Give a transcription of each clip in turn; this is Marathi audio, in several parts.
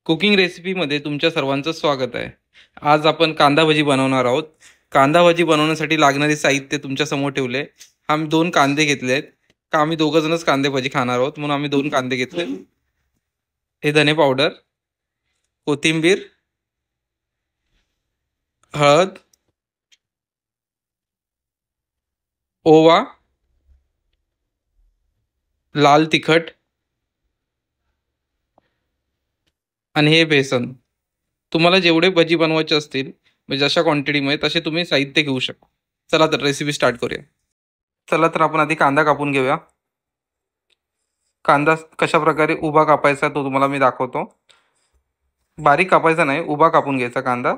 कुकिंग रेसिपीमध्ये तुमच्या सर्वांचं स्वागत आहे। आज आपण कांदा भजी बनवणार आहोत। कांदा भजी बनवण्यासाठी लागणारे साहित्य तुमच्या समोर ठेवले। आम्ही 2 कांदे घेतले आहेत। आम्ही दोघं जणच कांदे भजी खाणार आहोत म्हणून आम्ही 2 कांदे घेतले। हे धने पावडर, कोथिंबीर, हळद, ओवा, लाल तिखट आणि हे बेसन। तुम्हाला जेवढे भजी बनवायचे असतील म्हणजे जशा क्वांटिटीमध्ये तसे तुम्ही साहित्य घेऊ शकता। चला तर रेसिपी स्टार्ट करूया। चला तर आपण आधी कांदा कापून घेऊया। कांदा कशा प्रकारे उभा कापायचा तो तुम्हाला मी दाखवतो। बारीक कापायचा नाही, उभा कापून घ्यायचा कांदा।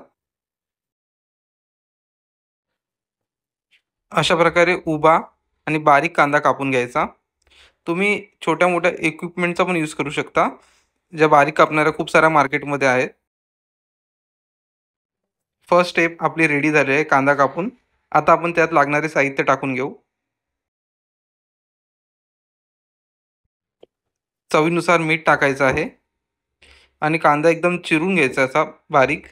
अशा प्रकारे उभा आणि बारीक कांदा कापून घ्यायचा। तुम्ही छोट्या मोठ्या इक्विपमेंटचा पण यूज करू शकता, ज्या बारीक कापणाऱ्या खूप साऱ्या मार्केटमध्ये आहेत। फर्स्ट स्टेप आपली रेडी झाली आहे कांदा कापून। आता आपण त्यात लागणारे साहित्य टाकून घेऊ। चवीनुसार मीठ टाकायचं आहे आणि कांदा एकदम चिरून घ्यायचा असा बारीक।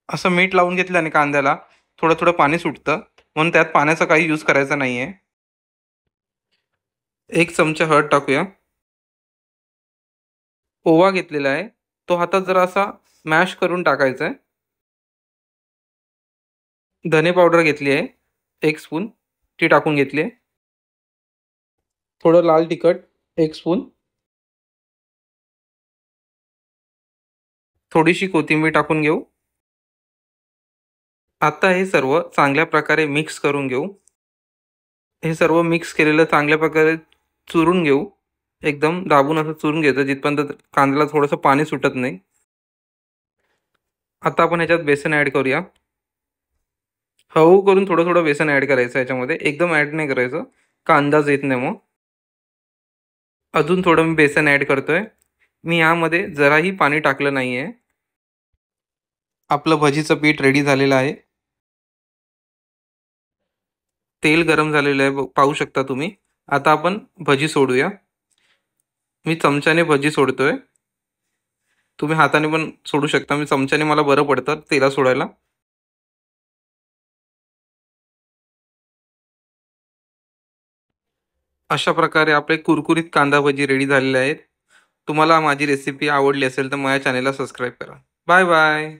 असं मीठ लावून घेतल्याने कांद्याला थोडं थोडं पाणी सुटतं, म्हणून त्यात पाण्याचा काही यूज करायचा नाही आहे। 1 चमचा हळद टाकूया। ओवा घेतलेला आहे, तो हातात जरा असा मॅश करून टाकायचा आहे। धने पावडर घेतली आहे 1 स्पून, ती टाकून घेतली आहे। थोडं लाल तिखट 1 स्पून, थोडीशी कोथिंबीर टाकून घेऊ। आता हे सर्व चांगल्या प्रकारे मिक्स करून घेऊ। हे सर्व मिक्स केलेलं चांगल्या प्रकारे चुरून घेऊ। एकदम दाबून असं चुरून घ्यायचं जिथपर्यंत कांद्याला थोडंसं पाणी सुटत नाही। आता आपण ह्याच्यात बेसन ॲड करूया। हळू करून थोडं थोडं बेसन ॲड करायचं याच्यामध्ये, एकदम ॲड नाही करायचं का अंदाज येत नाही मग। अजून थोडं मी बेसन ॲड करतोय। मी यामध्ये जराही पाणी टाकलं नाही आहे। आपलं भजीचं पीठ रेडी झालेलं आहे। तेल गरम झालेलं आहे, पाहू शकता तुम्ही। आता आपण भजी सोडूया। मी चमच्याने भजी सोडतोय, तुम्ही हाताने पण सोडू शकता। मी चमच्याने मला बरं पडतं तेला सोडायला। अशा प्रकारे आपले कुरकुरीत कांदा भजी रेडी झालेले आहेत। तुम्हाला माझी रेसिपी आवडली असेल तर माझ्या चॅनेलला सबस्क्राईब करा। Bye bye.